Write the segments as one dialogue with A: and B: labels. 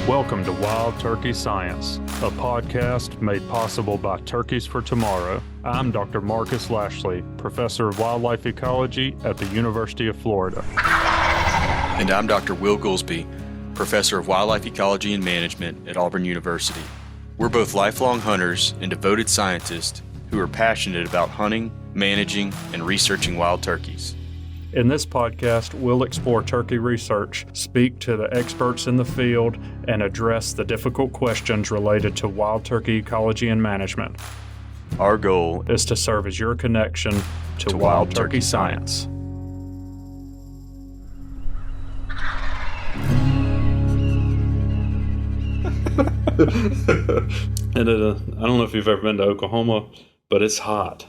A: Welcome to Wild Turkey Science, a podcast made possible by Turkeys for Tomorrow. I'm Dr. Marcus Lashley, Professor of Wildlife Ecology at the University of Florida.
B: And I'm Dr. Will Goolsby, Professor of Wildlife Ecology and Management at Auburn University. We're both lifelong hunters and devoted scientists who are passionate about hunting, managing, and researching wild turkeys.
A: In this podcast, we'll explore turkey research, speak to the experts in the field, and address the difficult questions related to wild turkey ecology and management.
B: Our goal
A: is to serve as your connection to wild turkey science. And I don't know if you've ever been to Oklahoma, but it's hot.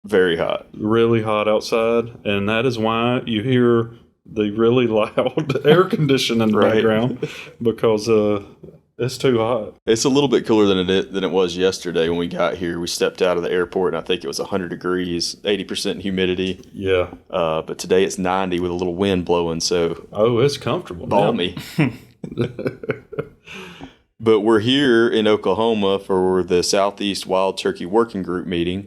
B: Very hot.
A: Really hot outside, and that is why you hear the really loud air conditioning in the background, because it's too hot.
B: It's a little bit cooler than it was yesterday when we got here. We stepped out of the airport, and I think it was 100 degrees, 80% humidity.
A: Yeah.
B: But today it's 90 with a little wind blowing, so...
A: Oh, it's comfortable.
B: Balmy. But we're here in Oklahoma for the Southeast Wild Turkey Working Group meeting.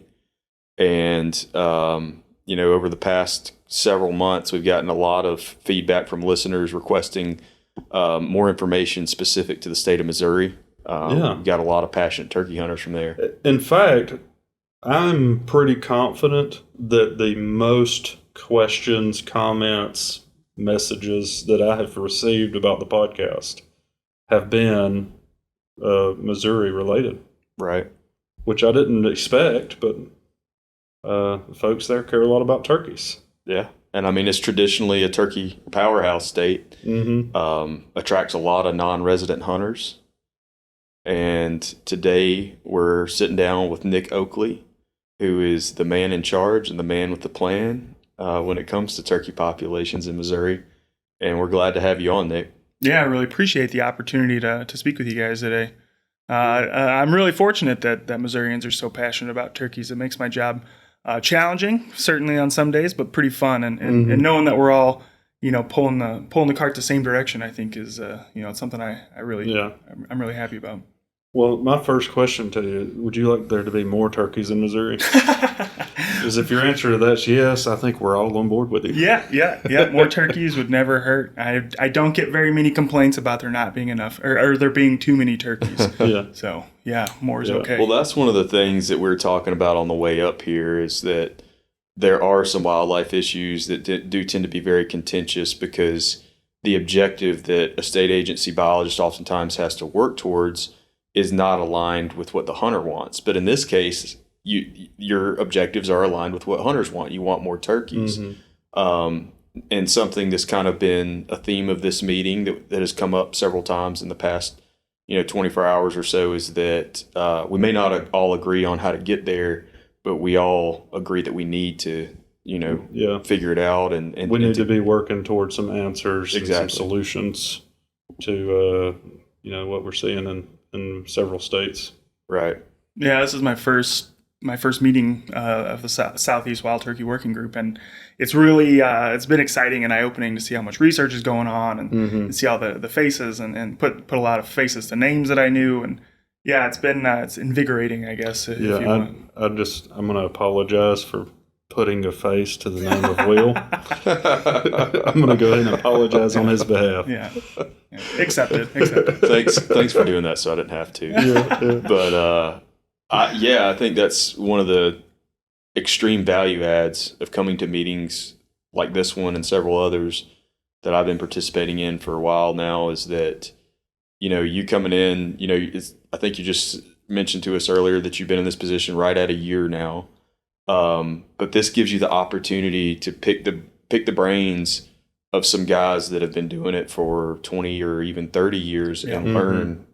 B: And, over the past several months, we've gotten a lot of feedback from listeners requesting more information specific to the state of Missouri. We've got a lot of passionate turkey hunters from there.
A: In fact, I'm pretty confident that the most questions, comments, messages that I have received about the podcast have been Missouri related.
B: Right.
A: Which I didn't expect, but... folks there care a lot about turkeys.
B: Yeah. And I mean, it's traditionally a turkey powerhouse state. Mm-hmm. Attracts a lot of non-resident hunters. And today we're sitting down with Nick Oakley, who is the man in charge and the man with the plan when it comes to turkey populations in Missouri. And we're glad to have you on, Nick.
C: Yeah, I really appreciate the opportunity to speak with you guys today. I'm really fortunate that Missourians are so passionate about turkeys. It makes my job challenging, certainly on some days, but pretty fun. And knowing that we're all, pulling the cart the same direction, I think is, it's something I'm really happy about.
A: Well, my first question to you, would you like there to be more turkeys in Missouri? Because if your answer to that's yes, I think we're all on board with you.
C: Yeah. More turkeys would never hurt. I don't get very many complaints about there not being enough or there being too many turkeys.
A: Yeah.
C: So, more is okay.
B: Well, that's one of the things that we're talking about on the way up here is that there are some wildlife issues that do tend to be very contentious because the objective that a state agency biologist oftentimes has to work towards is not aligned with what the hunter wants. But in this case, your objectives are aligned with what hunters want. You want more turkeys. Mm-hmm. And something that's kind of been a theme of this meeting that has come up several times in the past 24 hours or so is that we may not all agree on how to get there, but we all agree that we need to figure it out. And
A: we need to be working towards some answers and some solutions to what we're seeing in several states.
B: Right.
C: Yeah, this is my first meeting of the Southeast Wild Turkey Working Group, and it's really it's been exciting and eye-opening to see how much research is going on and see all the faces and put a lot of faces to names that I knew, and it's been it's invigorating, I guess. I'm
A: going to apologize for putting a face to the name of Will. I'm going to go ahead and apologize on his behalf.
C: Yeah. Accepted.
B: Thanks for doing that so I didn't have to. Yeah. But I think that's one of the extreme value adds of coming to meetings like this one and several others that I've been participating in for a while now is that, you coming in, I think you just mentioned to us earlier that you've been in this position right at a year now. But this gives you the opportunity to pick the brains of some guys that have been doing it for 20 or even 30 years and learn,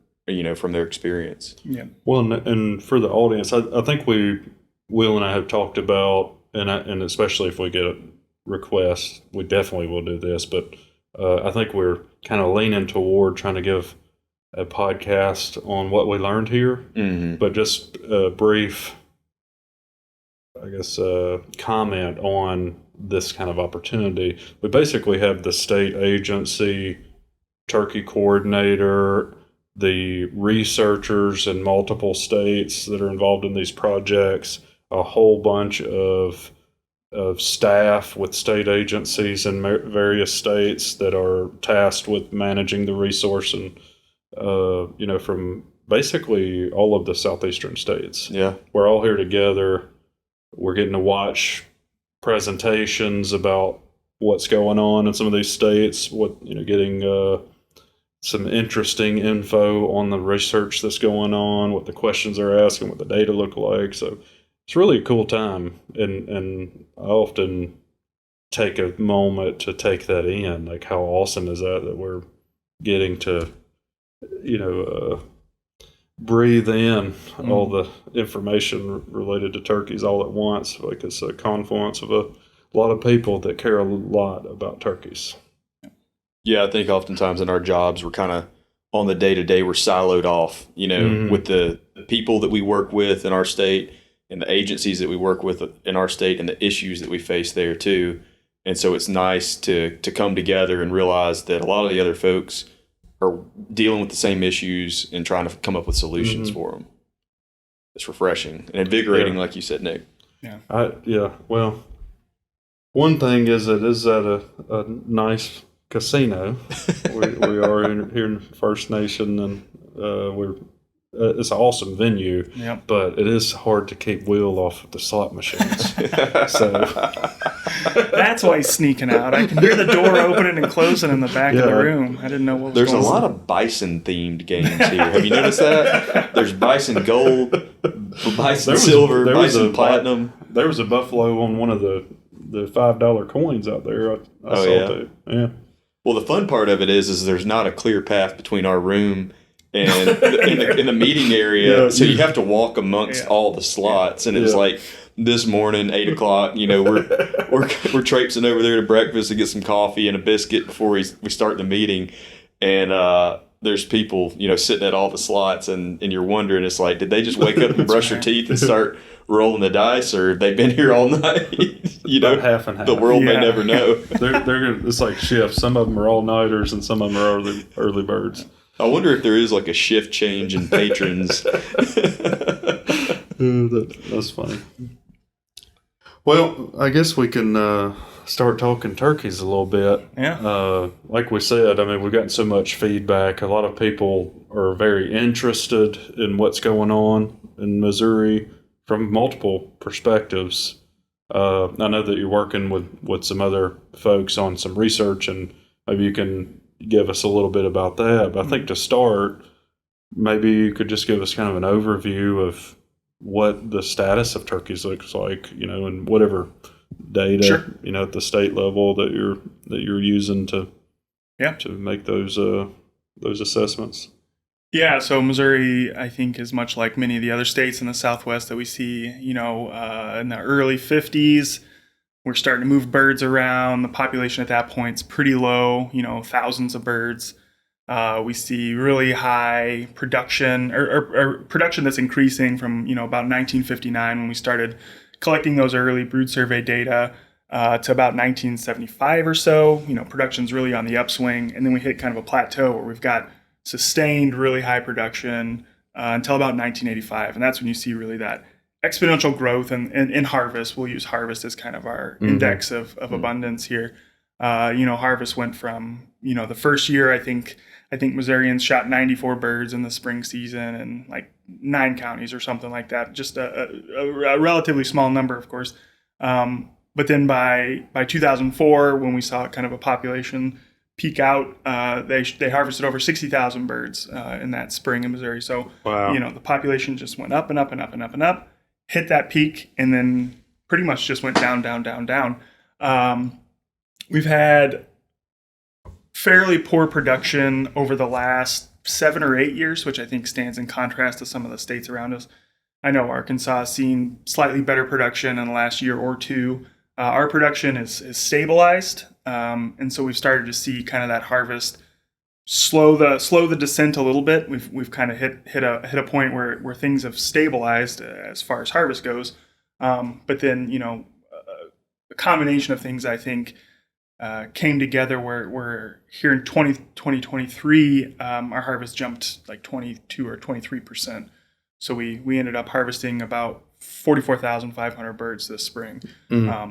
B: from their experience.
C: Yeah.
A: Well, and for the audience, I think Will and I have talked about, and especially if we get a request, we definitely will do this, but I think we're kind of leaning toward trying to give a podcast on what we learned here, but just a brief, comment on this kind of opportunity. We basically have the state agency, turkey coordinator, the researchers in multiple states that are involved in these projects, a whole bunch of staff with state agencies in various states that are tasked with managing the resource, and from basically all of the southeastern states.
B: Yeah.
A: We're all here together. We're getting to watch presentations about what's going on in some of these states, getting some interesting info on the research that's going on, what the questions are asking, what the data look like. So it's really a cool time, and I often take a moment to take that in. Like, how awesome is that we're getting to, breathe in all the information related to turkeys all at once. Like, it's a confluence of a lot of people that care a lot about turkeys.
B: Yeah, I think oftentimes in our jobs, we're kind of on the day-to-day, we're siloed off, with the people that we work with in our state and the agencies that we work with in our state and the issues that we face there too. And so it's nice to come together and realize that a lot of the other folks are dealing with the same issues and trying to come up with solutions for them. It's refreshing and invigorating, like you said, Nick.
C: Yeah.
A: Well, one thing is it is at a nice casino. we are here in First Nation, and it's an awesome venue.
C: Yep.
A: But it is hard to keep Will off of the slot machines. So
C: that's why he's sneaking out. I can hear the door opening and closing in the back of the room. I didn't know what was
B: There's
C: going on.
B: a lot of bison themed games here. Have you noticed that? There's bison gold, bison silver, bison platinum.
A: There was a buffalo on one of the $5 coins out there. I saw too. Yeah.
B: Well, the fun part of it is there's not a clear path between our room and in the meeting area, so you have to walk amongst all the slots. And it's like this morning, 8 o'clock. We're traipsing over there to breakfast to get some coffee and a biscuit before we start the meeting, and there's people sitting at all the slots, and you're wondering, it's like, did they just wake up and brush their teeth and start rolling the dice, or have they been here all night?
A: Half and half.
B: The world may never know.
A: It's like shifts. Some of them are all-nighters, and some of them are early birds.
B: I wonder if there is like a shift change in patrons.
A: That's funny. Well, I guess we can start talking turkeys a little bit.
C: Yeah.
A: Like we said, I mean, we've gotten so much feedback. A lot of people are very interested in what's going on in Missouri from multiple perspectives. I know that you're working with some other folks on some research, and maybe you can give us a little bit about that. But I think to start, maybe you could just give us kind of an overview of what the status of turkeys looks like, and whatever data, at the state level that you're using to make those assessments.
C: Yeah, so Missouri, I think, is much like many of the other states in the Southwest that we see, in the early 50s. We're starting to move birds around. The population at that point is pretty low, thousands of birds. We see really high production or production that's increasing from, about 1959 when we started collecting those early brood survey data to about 1975 or so. Production's really on the upswing. And then we hit kind of a plateau where we've got sustained really high production until about 1985. And that's when you see really that exponential growth in harvest. We'll use harvest as kind of our index of abundance here. Harvest went from, the first year, I think Missourians shot 94 birds in the spring season in like 9 counties or something like that. Just a relatively small number, of course. But then by 2004, when we saw kind of a population peak out, they harvested over 60,000 birds in that spring in Missouri. So, the population just went up and up and up and up and up, hit that peak, and then pretty much just went down, down, down, down. We've had fairly poor production over the last 7 or 8 years, which I think stands in contrast to some of the states around us. I know Arkansas has seen slightly better production in the last year or two. Our production is stabilized, and so we've started to see kind of that harvest slow the descent a little bit. We've kind of hit a point where things have stabilized as far as harvest goes. But then a combination of things, I think. came together where here in 2023, our harvest jumped like 22 or 23%. So we ended up harvesting about 44,500 birds this spring.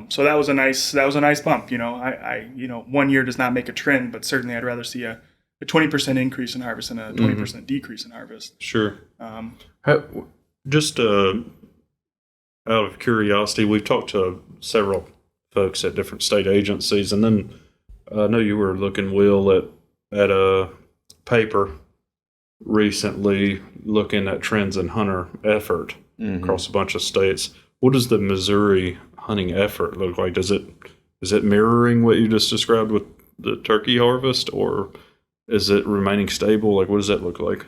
C: So that was a nice bump. I 1 year does not make a trend, but certainly I'd rather see a 20% increase in harvest than a 20% decrease in harvest.
A: Sure. Just out of curiosity, we've talked to several folks at different state agencies, and then I know you were looking, Will, at a paper recently looking at trends in hunter effort across a bunch of states. What does the Missouri hunting effort look like? Is it mirroring what you just described with the turkey harvest, or is it remaining stable? Like, what does that look like?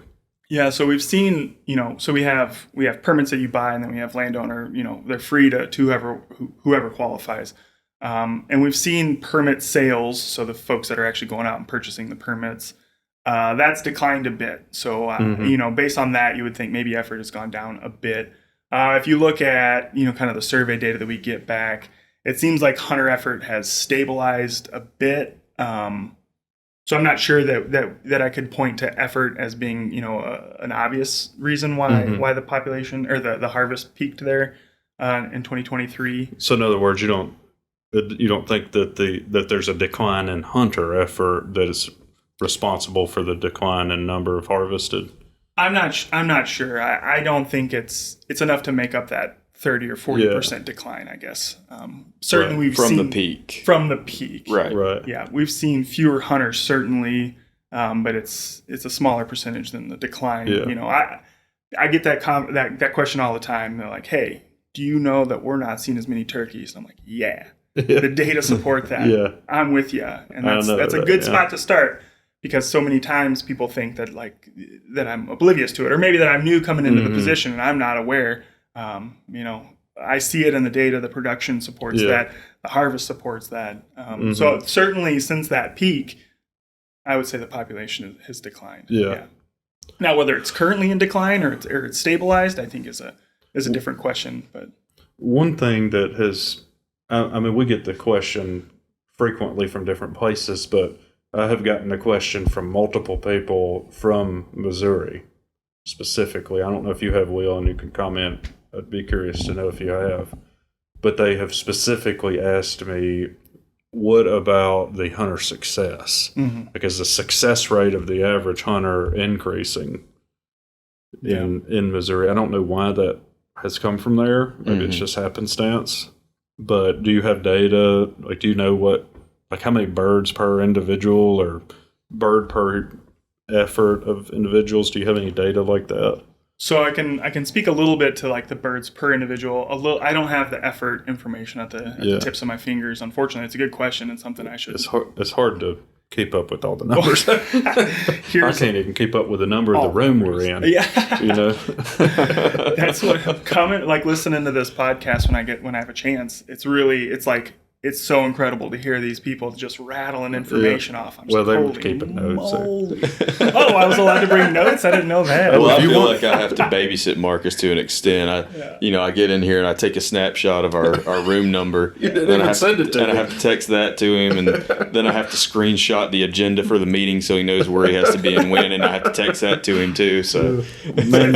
C: Yeah, so we've seen, so we have permits that you buy, and then we have landowner, they're free to whoever qualifies. And we've seen permit sales, so the folks that are actually going out and purchasing the permits, that's declined a bit. So, based on that, you would think maybe effort has gone down a bit. If you look at, kind of the survey data that we get back, it seems like hunter effort has stabilized a bit. So I'm not sure that I could point to effort as being, an obvious reason why the population or the harvest peaked there in 2023.
A: So in other words, you don't think that there's a decline in hunter effort that is responsible for the decline in number of harvested?
C: I'm not sure. I don't think it's enough to make up that 30 or 40% decline, I guess. Certainly we've seen from the peak.
A: Right.
C: Yeah, we've seen fewer hunters certainly, but it's a smaller percentage than the decline.
A: Yeah.
C: I get that question all the time. They're like, "Hey, do you know that we're not seeing as many turkeys?" And I'm like, "Yeah, the data support that.
A: Yeah.
C: I'm with you." And that's a good spot to start, because so many times people think that that I'm oblivious to it, or maybe that I'm new coming into the position and I'm not aware. I see it in the data. The production supports that. The harvest supports that. So certainly since that peak, I would say the population has declined.
A: Yeah.
C: Now, whether it's currently in decline or it's stabilized, I think is a different question. But
A: one thing that has, we get the question frequently from different places, but I have gotten a question from multiple people from Missouri specifically. I don't know if you have, Will, and you can comment. I'd be curious to know if you have. But they have specifically asked me, what about the hunter success? Because the success rate of the average hunter increasing in Missouri. I don't know why that has come from there. Maybe it's just happenstance. But do you have data? Like, do you know how many birds per individual or bird per effort of individuals? Do you have any data like that?
C: So I can speak a little bit to the birds per individual. I don't have the effort information at the tips of my fingers. Unfortunately, it's a good question and something I should.
A: It's hard to keep up with all the numbers. I can't even keep up with the number of the room we're in.
C: Yeah,
A: That's
C: what I'm coming. Listening to this podcast when I have a chance. It's so incredible to hear these people just rattling information off.
A: Well, they were keeping notes.
C: Oh, I was allowed to bring notes? I didn't know that.
B: Well, I feel like I have to babysit Marcus to an extent. I get in here and I take a snapshot of our room number.
A: Then I send it to him.
B: And I have to text that to him, and then I have to screenshot the agenda for the meeting so he knows where he has to be and when, and I have to text that to him too. So,
A: man,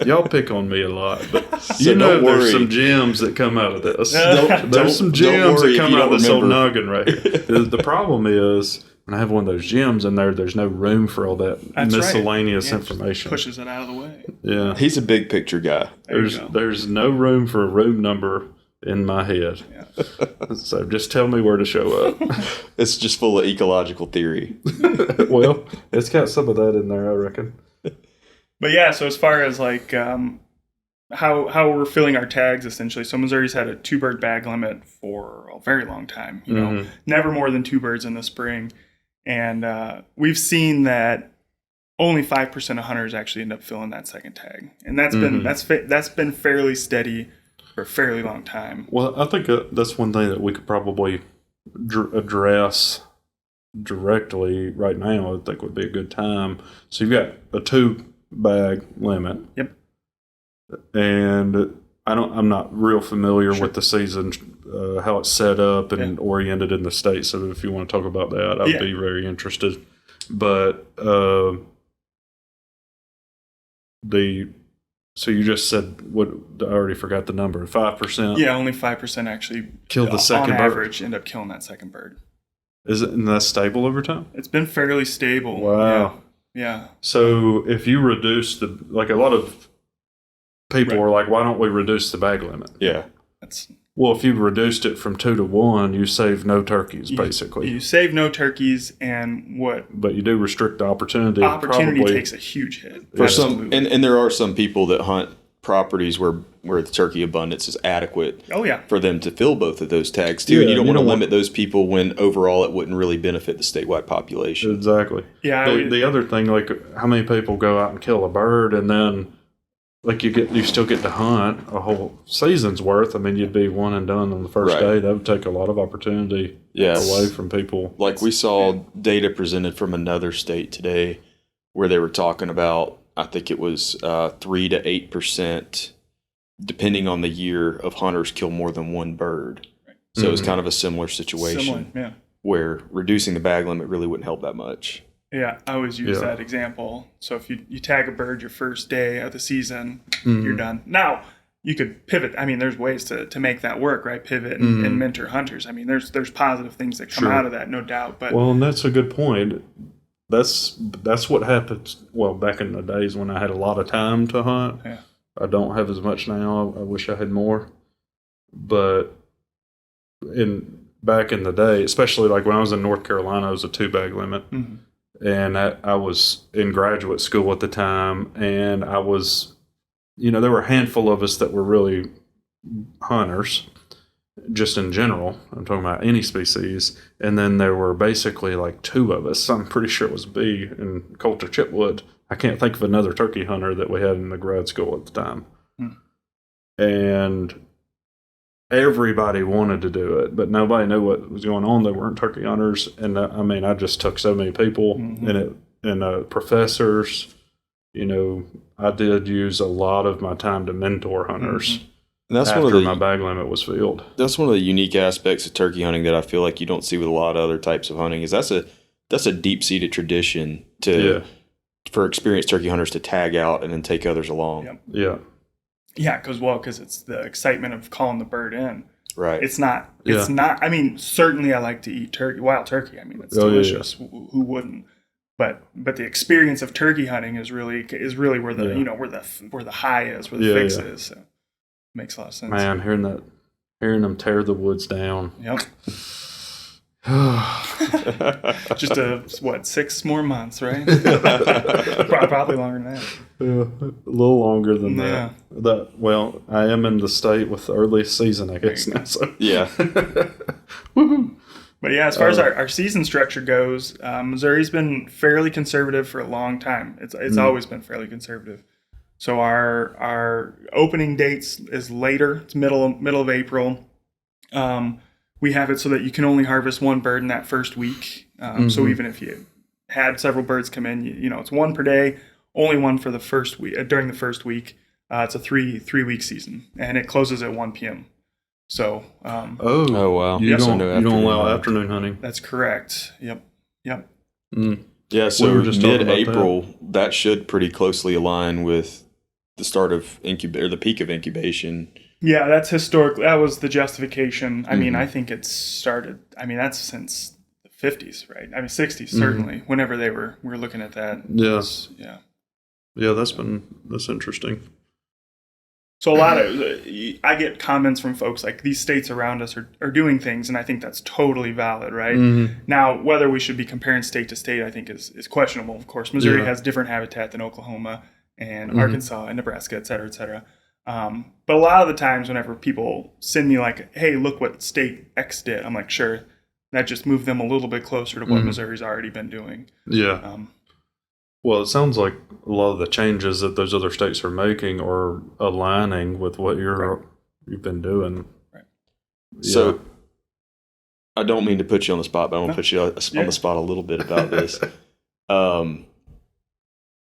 A: y'all pick on me a lot, but there's some gems that come out of this. There's some gems that come out of this old noggin right here. The problem is, when I have one of those gems in there, there's no room for all that miscellaneous information.
C: Pushes it out of the way.
A: Yeah.
B: He's a big picture guy.
A: There's no room for a room number in my head. Yeah. So just tell me where to show up.
B: It's just full of ecological theory.
A: Well, it's got some of that in there, I reckon.
C: But yeah, so as far as how we're filling our tags, essentially. So Missouri's had a 2-bird bag limit for a very long time. Never more than 2 birds in the spring. And we've seen that only 5% of hunters actually end up filling that second tag. And that's been fairly steady for a fairly long time.
A: Well, I think that's one thing that we could probably address directly right now. I think would be a good time. So you've got a 2-bag limit.
C: Yep.
A: And I'm not real familiar with the season how it's set up and oriented in the state. So if you want to talk about that, I'd be very interested. But so you just said what? I already forgot the number. 5%.
C: Yeah, only 5% actually
A: kill the second
C: on
A: bird.
C: average end up killing that second bird.
A: Is it and that's stable over time?
C: It's been fairly stable.
A: Wow.
C: Yeah.
A: So if you reduce a lot of people are like, why don't we reduce the bag limit?
B: Yeah.
A: Well, if you reduced it from 2 to 1, you save no turkeys, basically.
C: You save no turkeys, and
A: But you do restrict the opportunity.
C: Opportunity takes a huge hit.
B: For some, and there are some people that hunt properties where the turkey abundance is adequate.
C: Oh yeah.
B: For them to fill both of those tags too. And you don't want to limit those people when overall it wouldn't really benefit the statewide population.
A: Exactly.
C: Yeah.
A: The other thing, like how many people go out and kill a bird and then like you still get to hunt a whole season's worth. I mean, you'd be one and done on the first day. That would take a lot of opportunity away from people.
B: Like we saw data presented from another state today where they were talking about, I think it was 3 to 8%, depending on the year, of hunters kill more than one bird. So it's kind of a similar situation where reducing the bag limit really wouldn't help that much.
C: Yeah, I always use that example. So if you tag a bird your first day of the season, you're done. Now, you could pivot. I mean, there's ways to make that work, right? Pivot and mentor hunters. I mean, there's positive things that come out of that, no doubt. But
A: and that's a good point. That's what happens. Well, back in the days when I had a lot of time to hunt, I don't have as much now. I wish I had more. But back in the day, especially like when I was in North Carolina, it was a 2-bag limit. And I was in graduate school at the time, and I was, there were a handful of us that were really hunters, just in general. I'm talking about any species. And then there were basically like 2 of us. I'm pretty sure it was B and Coulter Chipwood. I can't think of another turkey hunter that we had in the grad school at the time. And everybody wanted to do it, but nobody knew what was going on. They weren't turkey hunters. And I just took so many people and professors, I did use a lot of my time to mentor hunters. And that's after my bag limit was filled.
B: That's one of the unique aspects of turkey hunting that I feel like you don't see with a lot of other types of hunting is that's a deep-seated tradition for experienced turkey hunters to tag out and then take others along.
C: Yeah, because it's the excitement of calling the bird in.
B: Right.
C: It's not. I mean, certainly I like to eat wild turkey. I mean, it's delicious. Who wouldn't? But the experience of turkey hunting is really where the where the high is, where the fix is. So it makes a lot of sense.
A: Man, hearing them tear the woods down.
C: Yep. Just 6 more months, right? Probably longer than that.
A: A little longer than that. Well, I am in the state with the earliest season, I guess now. So.
B: Yeah.
C: Woohoo! But as far as our season structure goes, Missouri's been fairly conservative for a long time. It's always been fairly conservative. So our opening dates is later. It's middle of April. We have it so that you can only harvest 1 bird in that first week. So even if you had several birds come in, it's 1 per day, only 1 for the first week. During the first week, it's a 3-week season, and it closes at 1 p.m. So.
B: Oh wow!
A: You don't allow afternoon hunting.
C: That's correct. Yep.
B: Yeah. So mid-April, that should pretty closely align with the start of the peak of incubation.
C: Yeah, that's historically, that was the justification. I mean, I think it started, that's since the 50s, right? 60s, certainly, whenever we're looking at that.
A: Yes. Yeah, that's interesting.
C: So I get comments from folks like these states around us are doing things, and I think that's totally valid, right? Now, whether we should be comparing state to state, I think is questionable. Of course, Missouri has different habitat than Oklahoma and Arkansas and Nebraska, et cetera, et cetera. But a lot of the times whenever people send me like, hey, look what state X did, I'm like, sure, that just moved them a little bit closer to what Missouri's already been doing. Yeah.
A: Well, it sounds like a lot of the changes that those other states are making are aligning with what you've been doing.
C: Right.
A: Yeah.
B: So I don't mean to put you on the spot, but I want to put you on the spot a little bit about this. And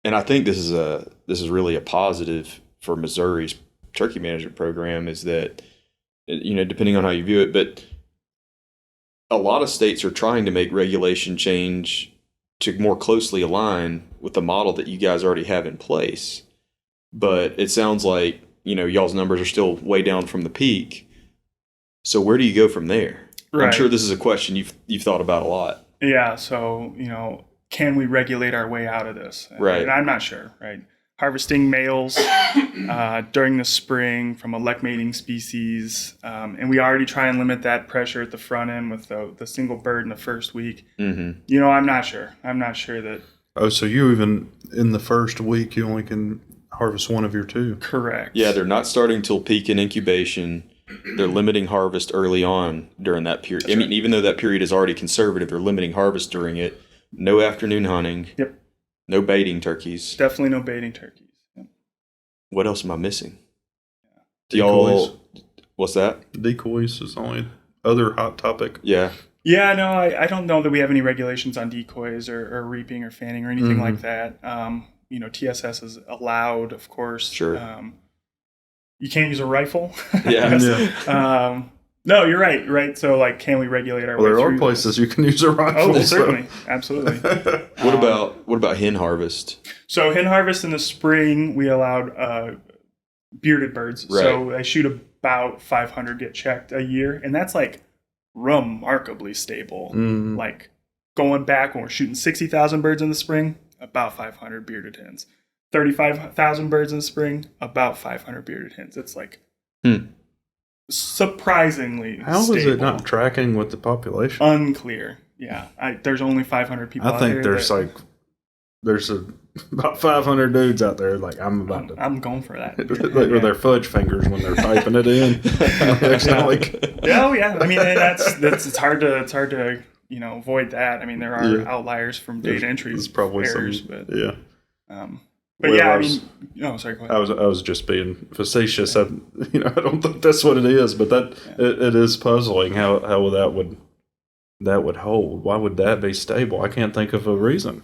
B: I think this is really a positive for Missouri's turkey management program is that depending on how you view it. But a lot of states are trying to make regulation change to more closely align with the model that you guys already have in place. But it sounds like, y'all's numbers are still way down from the peak. So where do you go from there?
C: Right.
B: I'm sure this is a question you've thought about a lot.
C: Yeah. So, can we regulate our way out of this?
B: Right.
C: And I'm not sure, right? Harvesting males during the spring from elect mating species. And we already try and limit that pressure at the front end with the single bird in the first week.
B: Mm-hmm.
C: I'm not sure. I'm not sure that.
A: Oh, so you even in the first week, you only can harvest one of your two?
C: Correct.
B: Yeah, they're not starting till peak in incubation. They're limiting harvest early on during that period.
C: That's right.
B: Even though that period is already conservative, they're limiting harvest during it. No afternoon hunting.
C: Yep.
B: No baiting turkeys.
C: Definitely no baiting turkeys. Yep.
B: What else am I missing?
A: Decoys.
B: Y'all, what's that?
A: Decoys is the only other hot topic.
B: Yeah.
C: Yeah, no, I don't know that we have any regulations on decoys or reaping or fanning or anything like that. TSS is allowed, of course.
B: Sure.
C: You can't use a rifle.
B: Yeah.
C: No, you're right. Right. So, can we regulate our way
A: There
C: through
A: are places you can use a rifle.
C: Oh, certainly. Absolutely.
B: What about hen harvest?
C: So, hen harvest in the spring, we allowed bearded birds.
B: Right.
C: So, they shoot about 500 get checked a year. And that's remarkably stable. Going back when we're shooting 60,000 birds in the spring, about 500 bearded hens. 35,000 birds in the spring, about 500 bearded hens. It's surprisingly
A: How
C: stable.
A: is it not tracking with the population?
C: Unclear. Yeah. There's only 500 people
A: I
C: out
A: think
C: there
A: there's about 500 dudes out there
C: I'm going for that.
A: with their fudge fingers when they're typing it in.
C: Oh yeah. I mean, it's hard to avoid that. I mean, there are outliers from data entry
A: It's probably
C: errors,
A: but
C: go ahead.
A: I was just being facetious. I don't think that's what it is, but it is puzzling how that would hold. Why would that be stable? I can't think of a reason.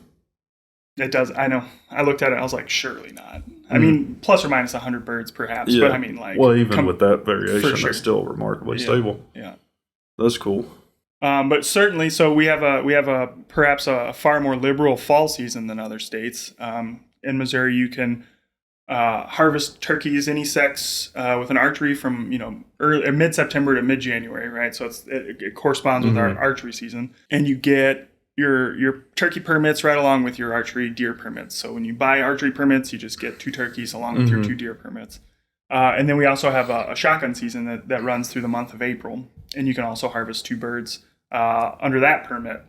C: It does. I know. I looked at it. I was like, surely not. I mean, plus or minus 100 birds, perhaps.
A: Yeah.
C: But I mean,
A: even with that variation,
C: sure.
A: it's still remarkably stable.
C: Yeah.
A: That's cool.
C: But certainly, so we have perhaps a far more liberal fall season than other states. In Missouri, you can harvest turkeys any sex with an archery from early mid-September to mid-January, right? So it corresponds with our archery season, and you get your turkey permits right along with your archery deer permits. So when you buy archery permits, you just get 2 turkeys along with your 2 deer permits. And then we also have a shotgun season that runs through the month of April, and you can also harvest 2 birds under that permit,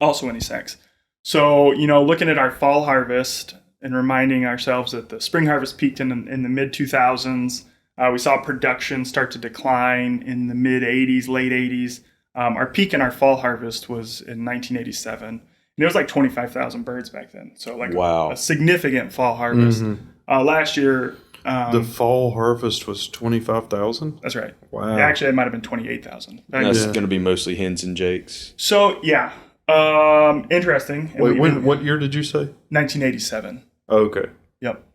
C: also any sex. So, looking at our fall harvest and reminding ourselves that the spring harvest peaked in the mid-2000s. We saw production start to decline in the mid-'80s, late 80s. Our peak in our fall harvest was in 1987. And it was 25,000 birds back then. So
B: wow.
C: a significant fall harvest. Last year...
A: the fall harvest was 25,000?
C: That's right.
A: Wow.
C: Actually, it might have been 28,000.
B: That's going to be mostly hens and jakes.
C: So, yeah. Interesting.
A: Wait, what year did you say?
C: 1987.
A: Oh, okay.
C: Yep.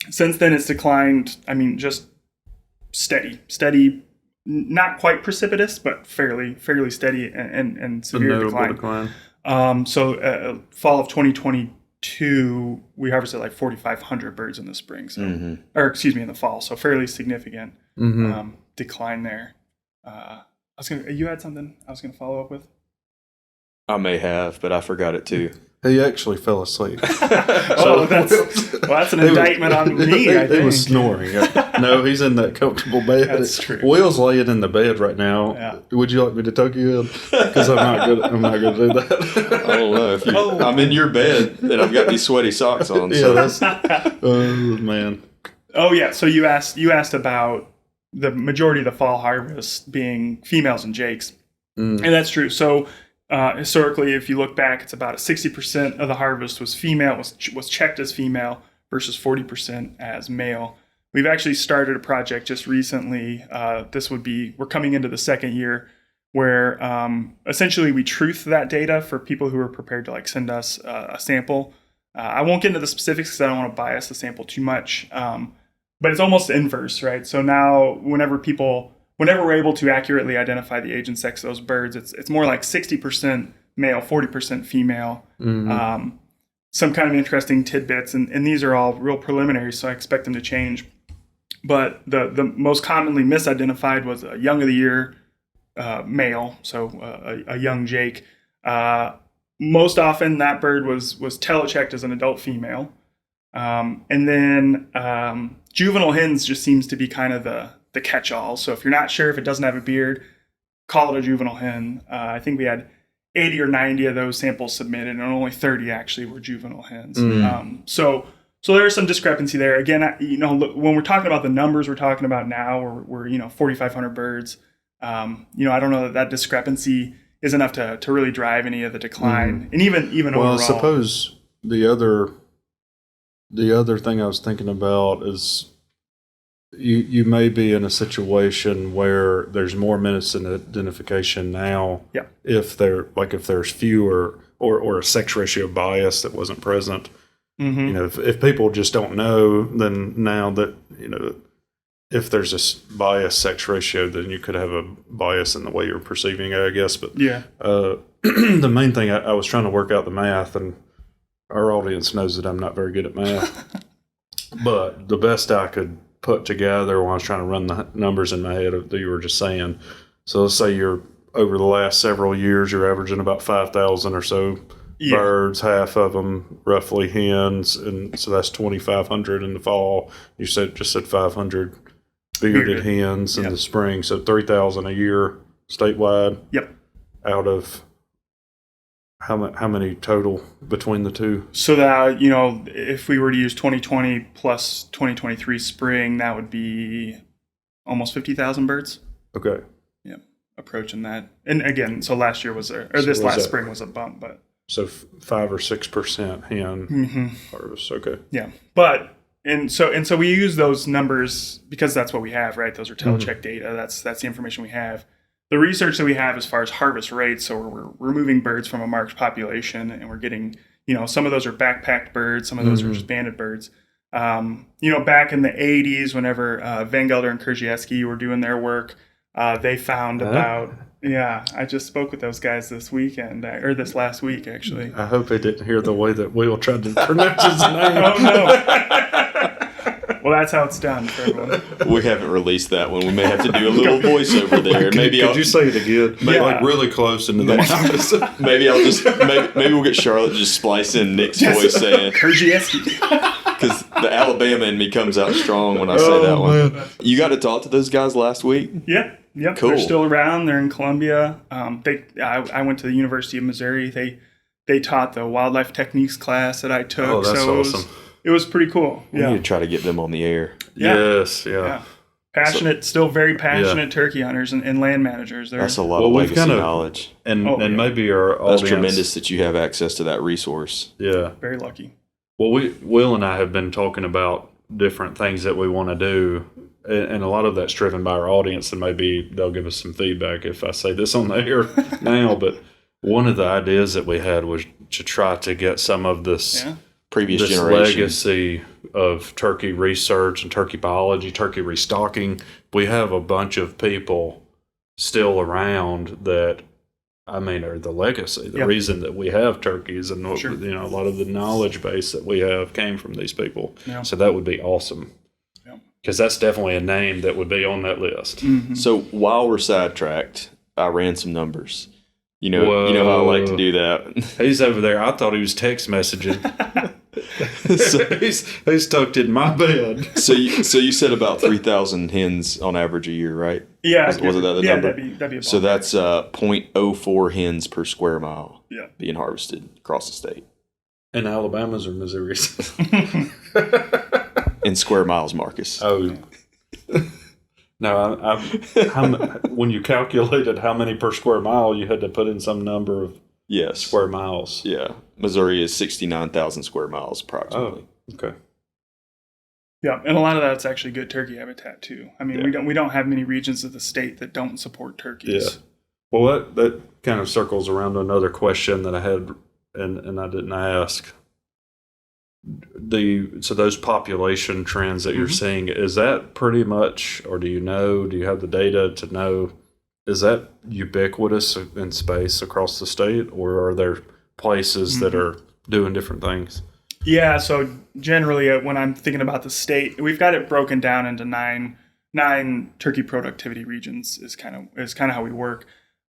C: Since then, it's declined. I mean, just steady, not quite precipitous, but fairly steady and severe decline. So, fall of 2022, we harvested 4,500 birds in the spring. So, or excuse me, in the fall. So, fairly significant decline there. You had something I was gonna follow up with.
B: I may have, but I forgot it too.
A: He actually fell asleep.
C: That's an indictment on me, I think.
A: He was snoring. No, he's in that comfortable bed.
C: That's true.
A: Will's laying in the bed right now.
C: Yeah.
A: Would you like me to tuck you in? Because I'm not good to do that.
B: I don't know. I'm in your bed and I've got these sweaty socks on. So.
A: Oh, man.
C: Oh, yeah. So you asked about the majority of the fall harvest being females and jakes. And that's true. So historically, if you look back, it's about 60% of the harvest was female, was checked as female versus 40% as male. We've actually started a project just recently. We're coming into the second year where essentially we truth that data for people who are prepared to send us a sample. I won't get into the specifics because I don't want to bias the sample too much. but it's almost inverse, right? So now whenever we're able to accurately identify the age and sex of those birds, it's more like 60% male, 40% female. Some kind of interesting tidbits, and these are all real preliminary, so I expect them to change. But the most commonly misidentified was a young of the year male, so a young Jake. Most often that bird was telechecked as an adult female. And then juvenile hens just seems to be kind of the catch-all. So if you're not sure if it doesn't have a beard, call it a juvenile hen. I think we had 80 or 90 of those samples submitted, and only 30 actually were juvenile hens. So there's some discrepancy there. Again, when we're talking about the numbers we're talking about now, we're 4,500 birds. I don't know that discrepancy is enough to really drive any of the decline, and even overall.
A: Well, I suppose the other thing I was thinking about is you may be in a situation where there's more misidentification now.
C: Yeah.
A: If there's fewer or a sex ratio bias that wasn't present. If people just don't know, then now that if there's a bias sex ratio, then you could have a bias in the way you're perceiving it, I guess. But the main thing I was trying to work out the math, and our audience knows that I'm not very good at math. But the best I could put together when I was trying to run the numbers in my head that you were just saying. So let's say you're over the last several years, you're averaging about 5,000 or so birds, half of them roughly hens, and so that's 2,500 in the fall. You just said 500 bearded hens in the spring, so 3,000 a year statewide.
C: Yep.
A: Out of how many total between the two?
C: So that, if we were to use 2020 plus 2023 spring, that would be almost 50,000 birds.
A: Okay.
C: Yeah, approaching that. And again, so last year last spring was a bump, but.
A: So 5 or 6% hen harvest. Okay.
C: Yeah, but and so we use those numbers because that's what we have, right? Those are telecheck data. That's the information we have. The research that we have as far as harvest rates, so we're removing birds from a marked population, and we're getting, some of those are backpacked birds, some of those are just banded birds. Back in the 80s, whenever Van Gelder and Krzyzewski were doing their work, they found about, I just spoke with those guys this weekend, or this last week, actually.
A: I hope they didn't hear the way that Will tried to pronounce his name.
C: Oh, no. Well, that's how it's done for everyone.
B: We haven't released that one. We may have to do a little voiceover there.
A: Could you say it again? Like really close into the mic.
B: Maybe we'll get Charlotte to just splice in Nick's voice saying
C: Krzyzewski.
B: Because the Alabama in me comes out strong when I say that one. Man. You got to talk to those guys last week?
C: Yeah. Yep.
B: Cool.
C: They're still around. They're in Columbia. I went to the University of Missouri. They taught the wildlife techniques class that I took.
A: Oh, that's awesome.
C: It was pretty cool.
B: We need to try to get them on the air.
C: Yeah.
A: Yes, yeah.
C: Passionate, still very passionate turkey hunters and land managers.
B: That's a lot of legacy knowledge.
A: And maybe our audience.
B: That's tremendous that you have access to that resource.
A: Yeah.
C: Very lucky.
A: Well, Will and I have been talking about different things that we want to do, and a lot of that's driven by our audience, and maybe they'll give us some feedback if I say this on the air now, but one of the ideas that we had was to try to get some of this
B: previous generation
A: legacy of turkey research and turkey biology, turkey restocking. We have a bunch of people still around that, are the legacy, the reason that we have turkeys, and a lot of the knowledge base that we have came from these people. Yeah. So that would be awesome. Because that's definitely a name that would be on that list.
B: Mm-hmm. So while we're sidetracked, I ran some numbers. You know how I like to do that.
A: He's over there. I thought he was text messaging. He's tucked in my bed.
B: So you said about 3,000 hens on average a year, right?
C: Yeah.
B: Was that the number?
C: That'd be
B: so that's 0.04 hens per square mile being harvested across the state.
A: In Alabama's or Missouri's?
B: In square miles, Marcus.
A: Oh. No, when you calculated how many per square mile, you had to put in some number of square miles.
B: Yeah. Missouri is 69,000 square miles approximately.
A: Oh, okay.
C: Yeah, and a lot of that's actually good turkey habitat too. We don't have many regions of the state that don't support turkeys.
A: Yeah. Well, that kind of circles around to another question that I had and I didn't ask. so those population trends that you're seeing, is that pretty much, or do you have the data to know, is that ubiquitous in space across the state, or are there places that are doing different things?
C: Yeah, so generally when I'm thinking about the state, we've got it broken down into nine turkey productivity regions is kind of how we work.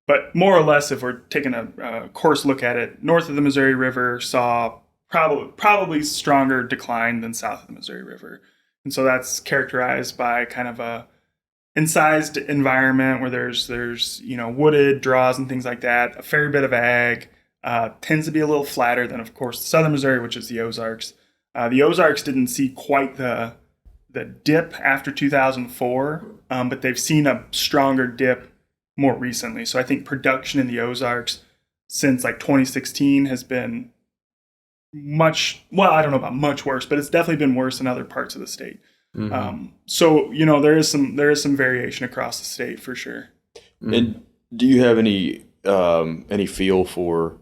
C: But more or less, if we're taking a coarse look at it, north of the Missouri River saw probably stronger decline than south of the Missouri River. And so that's characterized by kind of a incised environment where there's wooded draws and things like that, a fair bit of ag, tends to be a little flatter than, of course, southern Missouri, which is the Ozarks. The Ozarks didn't see quite the dip after 2004, but they've seen a stronger dip more recently. So I think production in the Ozarks since like 2016 has been I don't know about much worse, but it's definitely been worse in other parts of the state. So there is some variation across the state for sure.
B: And do you have any feel for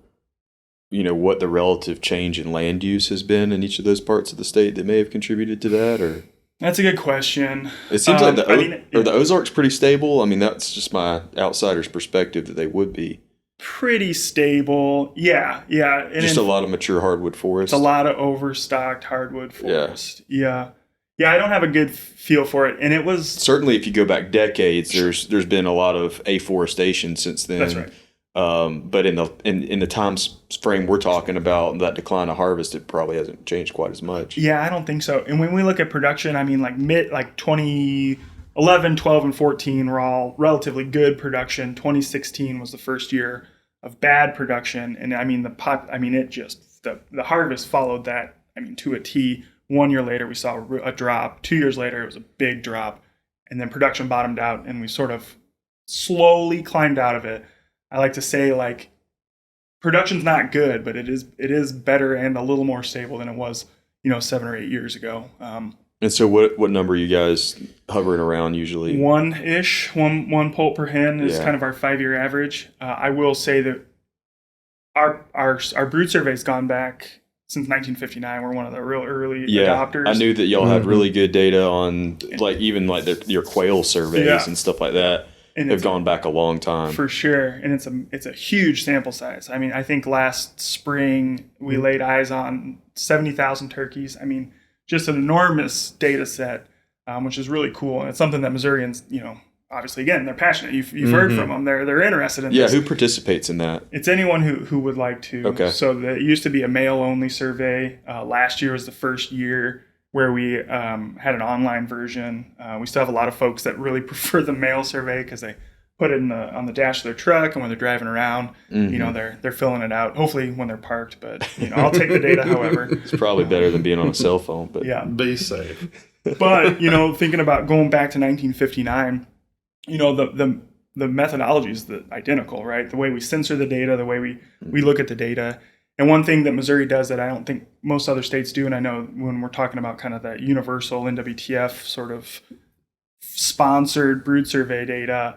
B: what the relative change in land use has been in each of those parts of the state that may have contributed to that? Or
C: that's a good question.
B: It seems like the Ozarks pretty stable? I mean, that's just my outsider's perspective that they would be.
C: Pretty stable. Yeah. And
B: just a lot of mature hardwood forest.
C: It's a lot of overstocked hardwood forest. Yeah, I don't have a good feel for it. And it was...
B: Certainly, if you go back decades, there's been a lot of afforestation since then.
C: That's right.
B: But in the time frame we're talking about, that decline of harvest, it probably hasn't changed quite as much.
C: Yeah, I don't think so. And when we look at production, I mean, like 2011, 12, and 14 were all relatively good production. 2016 was the first year of bad production, and I mean the harvest followed that. I mean, to a T. 1 year later, we saw a drop. 2 years later, it was a big drop, and then production bottomed out, and we sort of slowly climbed out of it. I like to say, like, production's not good, but it is better and a little more stable than it was, 7 or 8 years ago.
B: And so what number are you guys hovering around usually?
C: One poult per hen is kind of our 5-year average. I will say that our brood survey's gone back since 1959. We're one of the real early adopters.
B: I knew that y'all had really good data on your quail surveys and stuff like that. And have gone back a long time. For
C: sure. And it's a huge sample size. I mean, I think last spring we laid eyes on 70,000 turkeys. I mean, just an enormous data set, which is really cool. And it's something that Missourians, obviously, again, they're passionate. You've heard from them. They're interested in this.
B: Yeah, who participates in that?
C: It's anyone who would like to.
B: Okay.
C: So it used to be a male-only survey. Last year was the first year where we had an online version. We still have a lot of folks that really prefer the mail survey because they put it on the dash of their truck, and when they're driving around, they're filling it out. Hopefully when they're parked, but I'll take the data. However,
B: it's probably better than being on a cell phone. But
C: yeah,
A: be safe.
C: But thinking about going back to 1959, the methodology is identical, right? The way we censor the data, the way we look at the data. And one thing that Missouri does that I don't think most other states do, and I know when we're talking about kind of that universal NWTF sort of sponsored brood survey data,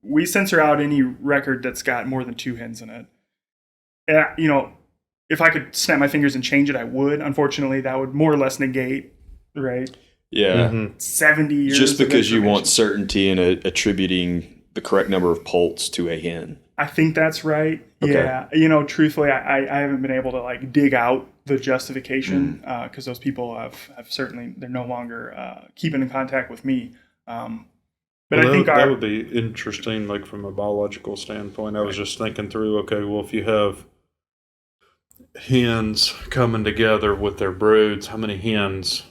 C: we censor out any record that's got more than 2 hens in it. If I could snap my fingers and change it, I would. Unfortunately, that would more or less negate, right?
B: Yeah.
C: 70 years.
B: Just because you want certainty in attributing the correct number of poults to a hen.
C: I think that's right.
B: Okay.
C: Yeah. Truthfully, I haven't been able to dig out the justification because those people have certainly, they're no longer keeping in contact with me. But I think
A: that would be interesting, like from a biological standpoint. I was just thinking through, okay, well, if you have hens coming together with their broods, how many hens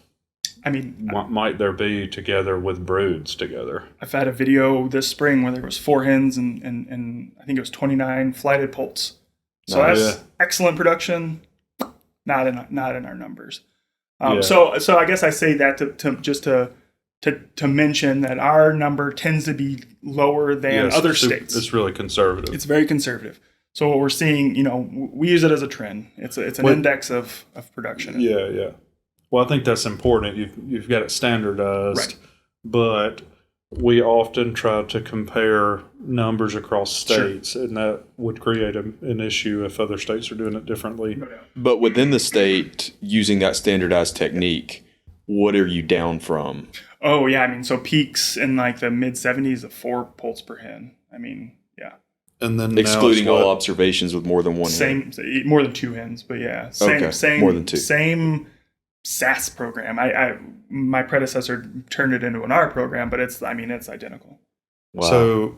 A: might there be together with broods together?
C: I've had a video this spring where there was 4 hens and I think it was 29 flighted poults. So that's excellent production, not in our numbers. So I guess I say that to mention that our number tends to be lower than other states.
A: It's really conservative.
C: It's very conservative. So what we're seeing, we use it as a trend. It's an index of production.
A: Yeah. Well, I think that's important. You've got it standardized,
C: right.
A: But we often try to compare numbers across states, and that would create an issue if other states are doing it differently.
B: But within the state, using that standardized technique, what are you down from?
C: Oh, yeah. I mean, so peaks in like the mid 70s of 4 poults per hen. I mean, yeah.
A: And then
B: Excluding all observations with more than one hen.
C: More than 2 hens, but yeah.
B: More than 2.
C: Same SAS program. My predecessor turned it into an R program, but it's identical.
B: Wow.
A: So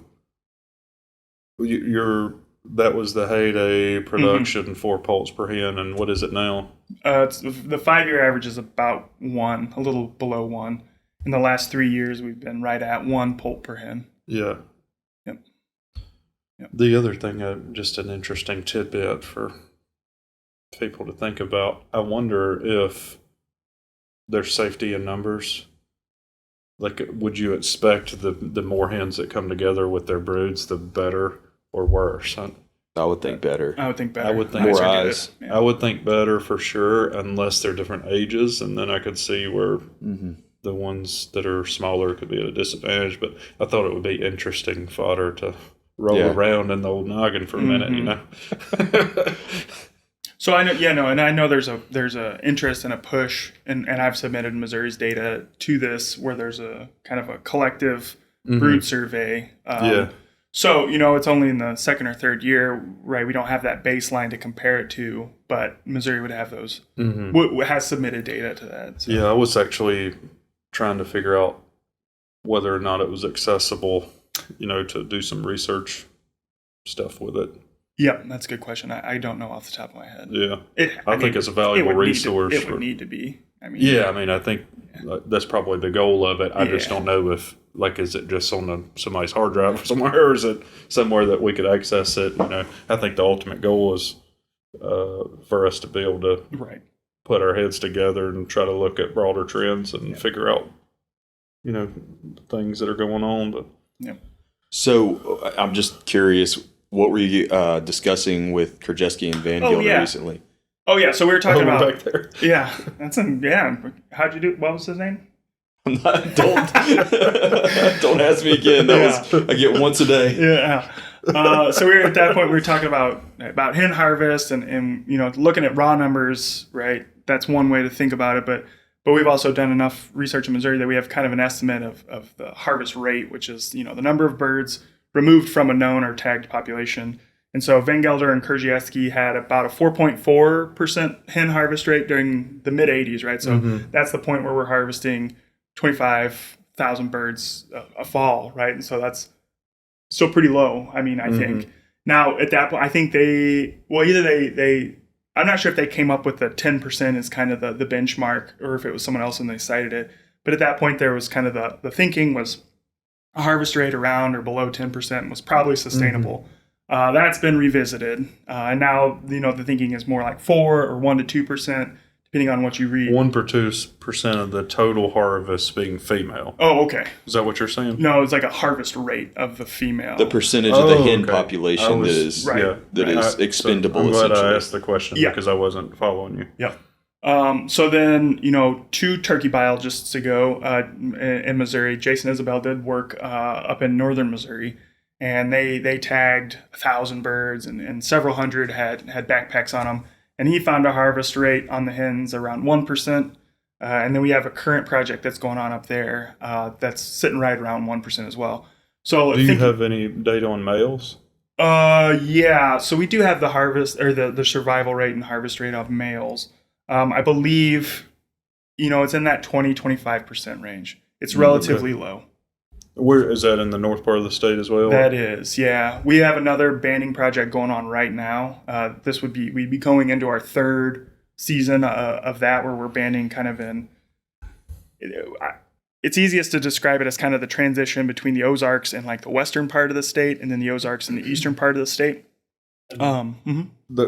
A: that was the heyday production, 4 poults per hen, and what is it now?
C: It's the 5-year average is about 1, a little below 1. In the last 3 years, we've been right at 1 poult per hen.
A: Yeah.
C: Yep.
A: The other thing, just an interesting tidbit for people to think about. I wonder if there's safety in numbers. Like, would you expect the more hens that come together with their broods, the better or worse?
B: I would think better.
C: I would think better.
A: I would think
B: more eyes.
C: Yeah.
A: I would think better for sure, unless they're different ages, and then I could see where the ones that are smaller could be at a disadvantage. But I thought it would be interesting fodder to roll around in the old noggin for a minute, you know.
C: So I know there's a interest and a push, and I've submitted Missouri's data to this, where there's a kind of a collective brood survey. So, it's only in the second or third year, right? We don't have that baseline to compare it to, but Missouri would have those, has submitted data to that. So.
A: Yeah, I was actually trying to figure out whether or not it was accessible, to do some research stuff with it.
C: Yep, that's a good question. I don't know off the top of my head.
A: Yeah, I think it's a valuable resource.
C: It would need to be.
A: I think that's probably the goal of it. I just don't know if, is it just on somebody's hard drive somewhere, or is it somewhere that we could access it? I think the ultimate goal is for us to be able to put our heads together and try to look at broader trends and figure out, things that are going on. But
B: So I'm just curious, what were you discussing with Krajewski and Van Gelder recently?
C: Oh, yeah. So we were talking about...
A: back there.
C: Yeah. How'd you do... What was his name?
B: Don't ask me again. I get once a day.
C: Yeah. So we were at that point, we were talking about hen harvest and looking at raw numbers, right? That's one way to think about it. But we've also done enough research in Missouri that we have kind of an estimate of the harvest rate, which is, the number of birds removed from a known or tagged population. And so Van Gelder and Krajewski had about a 4.4% hen harvest rate during the mid 80s, right? So that's the point where we're harvesting 25,000 birds a fall, right? And so that's still pretty low. I think now at that point, I think I'm not sure if they came up with the 10% as kind of the benchmark, or if it was someone else and they cited it. But at that point, there was kind of the thinking was a harvest rate around or below 10% was probably sustainable. That's been revisited. And now, the thinking is more like 4 or 1 to 2%, depending on what you read.
A: 1 or 2% of the total harvest being female.
C: Oh, okay.
A: Is that what you're saying?
C: No, it's like a harvest rate of the female.
B: The percentage of the hen population that is expendable.
A: I'm glad I asked the question because I wasn't following you.
C: Yeah. So then, 2 turkey biologists ago in Missouri, Jason Isabel did work up in northern Missouri, and they tagged 1,000 birds and several hundred had backpacks on them. And he found a harvest rate on the hens around 1%. And then we have a current project that's going on up there that's sitting right around 1% as well. So
A: do you have any data on males?
C: Yeah. So we do have the harvest or the survival rate and harvest rate of males. I believe, it's in that 20-25% range. It's relatively low.
A: Where is that, in the north part of the state as well?
C: That is, yeah. We have another banding project going on right now. We'd be going into our 3rd season of that, where we're banding kind of in. It's easiest to describe it as kind of the transition between the Ozarks and like the western part of the state, and then the Ozarks and the eastern part of the state.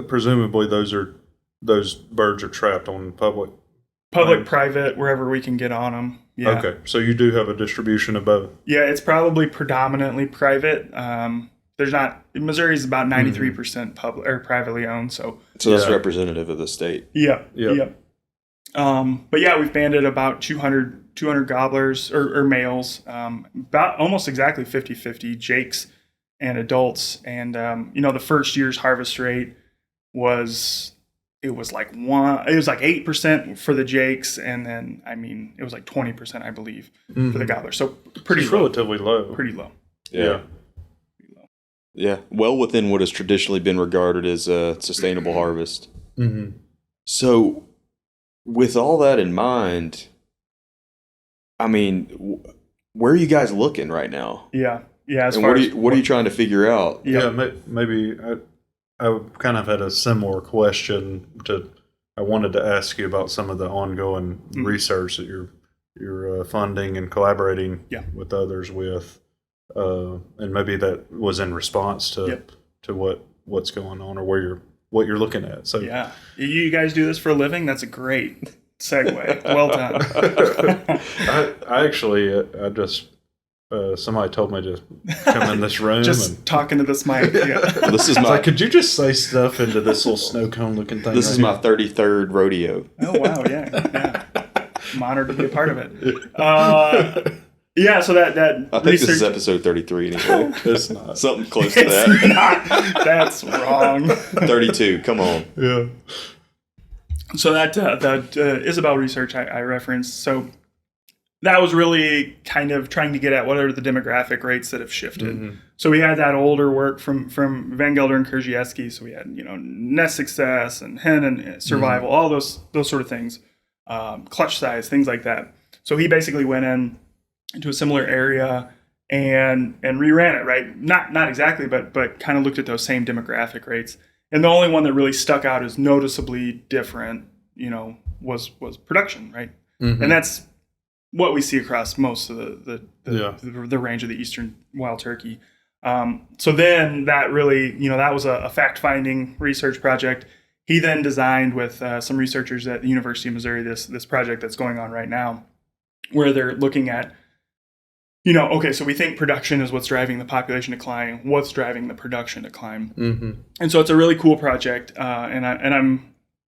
A: Presumably those birds are trapped on public,
C: private, wherever we can get on them. Yeah.
A: Okay, so you do have a distribution of both.
C: Yeah, it's probably predominantly private. Missouri's about 93% public or privately owned. So
B: that's representative of the state.
C: Yeah. But yeah, we've banded about 200 gobblers or males, about almost exactly 50-50 jakes and adults. And, the first year's harvest rate was like 8% for the jakes. And then, it was like 20%, I believe, for the gobblers. So pretty low.
A: Relatively low.
C: Pretty low.
B: Yeah. Yeah. Well within what has traditionally been regarded as a sustainable harvest.
A: Mm-hmm.
B: So with all that in mind, where are you guys looking right now?
C: Yeah. Yeah.
B: And what are you trying to figure out?
A: Yeah, maybe I kind of had a similar question I wanted to ask you about some of the ongoing research that you're funding and collaborating with others with, and maybe that was in response to what's going on or what you're looking at. So
C: yeah, you guys do this for a living? That's a great segue. Well done.
A: I actually just somebody told me to come in this room
C: just talking to this mic. Yeah.
B: This is
A: like, could you just say stuff into this little snow cone looking thing?
B: This is my 33rd rodeo.
C: Oh wow, yeah. I'm honored to be a part of it. Yeah, so that
B: I think this is episode 33 anyway.
A: It's not.
B: Something close to that.
C: Not. That's wrong.
B: 32, come on.
A: Yeah.
C: So that Isabel research I referenced, so that was really kind of trying to get at what are the demographic rates that have shifted. Mm-hmm. So we had that older work from Van Gelder and Krzyzewski. So we had, nest success and hen and survival, all those sort of things, clutch size, things like that. So he basically went into a similar area and reran it, right? Not exactly, but kind of looked at those same demographic rates. And the only one that really stuck out as noticeably different, was production, right? Mm-hmm. And that's what we see across most of the range of the eastern wild turkey. So then that really, that was a fact-finding research project. He then designed with some researchers at the University of Missouri this project that's going on right now, where they're looking at, okay, so we think production is what's driving the population decline. What's driving the production decline? Mm-hmm. And so it's a really cool project, and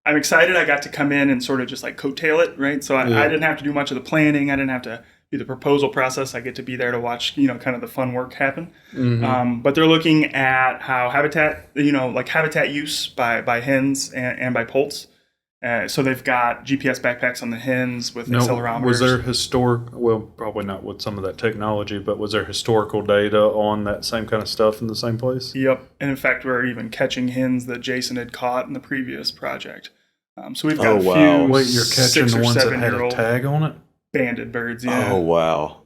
C: I'm excited. I got to come in and sort of just like coattail it, right? So I didn't have to do much of the planning. I didn't have to do the proposal process. I get to be there to watch, kind of the fun work happen. Mm-hmm. But they're looking at how habitat, like habitat use by hens and by poults. So they've got GPS backpacks on the hens with accelerometers.
A: Was there probably not with some of that technology, but was there historical data on that same kind of stuff in the same place?
C: Yep. And in fact, we're even catching hens that Jason had caught in the previous project. So we've got a few.
A: Wait, you're catching the ones that had a tag on it?
C: Banded birds, yeah.
B: Oh, wow.